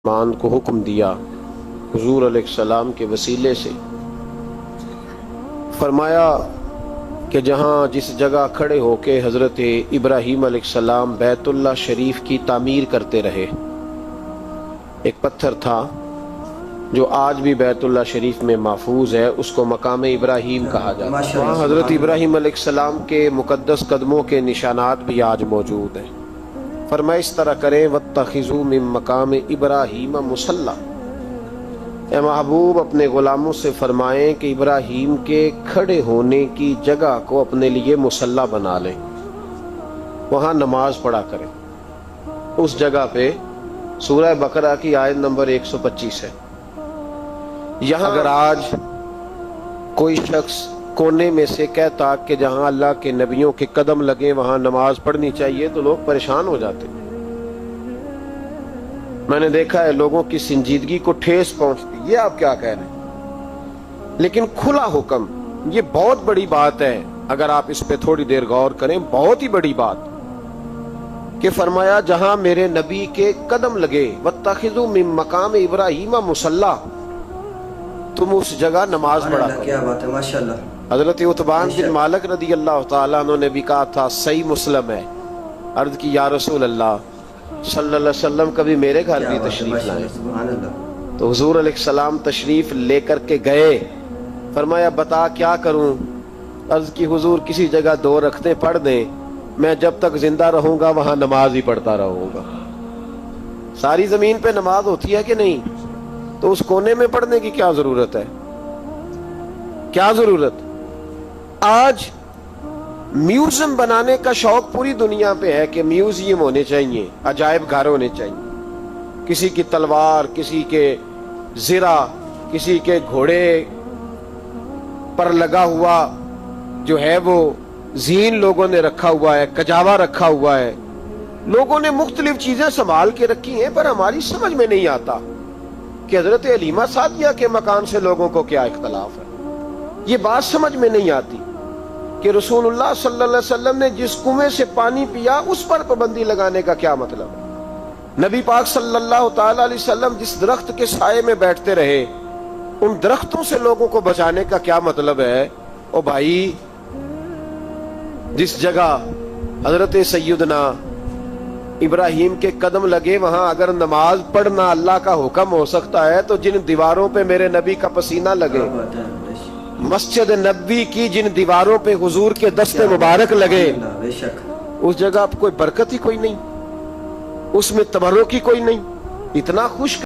मान को हुक्म दिया हुजूर अलैहिस्सलाम के वसीले से, फरमाया कि जहाँ जिस जगह खड़े होके हज़रत इब्राहीम अलैहिस्सलाम बैतुल्लाह शरीफ की तामीर करते रहे, एक पत्थर था जो आज भी बैतुल्लाह शरीफ में महफूज है, उसको मकाम इब्राहीम कहा जाता है। वहाँ हज़रत इब्राहीम अलैहिस्सलाम के मुकद्दस कदमों के निशानात भी आज मौजूद हैं। फरमाया इस तरह करें, वत्तखिज़ू मिन मकाम इब्राहीम मुसल्ला, ए महबूब अपने गुलामों से फरमाएं कि इब्राहीम के खड़े होने की जगह को अपने लिए मुसल्ला बना लें, वहाँ नमाज पढ़ा करें। उस जगह पे सूरह बकरा की आयत नंबर 125 है। यहाँ अगर आज कोई शख्स कोने में से कहता कि जहाँ अल्लाह के नबियों के कदम लगे वहाँ नमाज पढ़नी चाहिए, तो लोग परेशान हो जाते। मैंने देखा है लोगों की संजीदगी को ठेस पहुंचती, ये आप क्या कह रहे हैं। लेकिन खुला हुक्म, ये बहुत बड़ी बात है। अगर आप इस पे थोड़ी देर गौर करें, बहुत ही बड़ी बात कि फरमाया जहां मेरे नबी के कदम लगे, वत्तखिज़ू मिन मकाम इब्राहीम मुसल्ला, तुम उस जगह नमाज पढ़ा करो। क्या बात है, माशाअल्लाह। हजरत उतबान बिन मालिक रदी अल्लाह तआला अन्हु ने भी कहा था, सही मुस्लिम है। अर्ज की या रसूल अल्लाह सल्लल्लाहु अलैहि वसल्लम कभी मेरे घर भी तशरीफ लाए। तो हुजूर अलैहिस्सलाम तशरीफ लेकर के गए, फरमाया बता क्या करूं। अर्ज की हुजूर किसी जगह 2 रखते पढ़ दें, मैं जब तक जिंदा रहूंगा वहां नमाज ही पढ़ता रहूंगा। सारी जमीन पे नमाज होती है कि नहीं, तो उस कोने में पढ़ने की क्या जरूरत है, क्या जरूरत। आज म्यूजियम बनाने का शौक पूरी दुनिया पे है कि म्यूजियम होने चाहिए, अजायब घर होने चाहिए। किसी की तलवार, किसी के ज़िरा, किसी के घोड़े पर लगा हुआ जो है वो जीन लोगों ने रखा हुआ है, कजावा रखा हुआ है। लोगों ने मुख्तलिफ चीजें संभाल के रखी हैं, पर हमारी समझ में नहीं आता कि हजरत हलीमा सादिया के मकान से लोगों को क्या इख्तलाफ है। ये बात समझ में नहीं आती कि रसूलुल्लाह सल्लल्लाहु अलैहि वसल्लम ने जिस कुएं से पानी पिया उस पर पाबंदी लगाने का क्या मतलब है। नबी पाक सल्लल्लाहु ताला अलैहि वसल्लम जिस दरख्त के साये में बैठते रहे, उन दरख्तों से लोगों को बचाने का क्या मतलब है। ओ भाई, जिस जगह हजरत सैयदना इब्राहीम के कदम लगे वहां अगर नमाज पढ़ना अल्लाह का हुक्म हो सकता है, तो जिन दीवारों पे मेरे नबी का पसीना लगे, मस्जिद नबी की जिन दीवारों पे हुजूर के दस्ते मुबारक लगे, उस जगह कोई बरकत ही कोई नहीं, उसमें तबर्रुक ही कोई नहीं। इतना खुश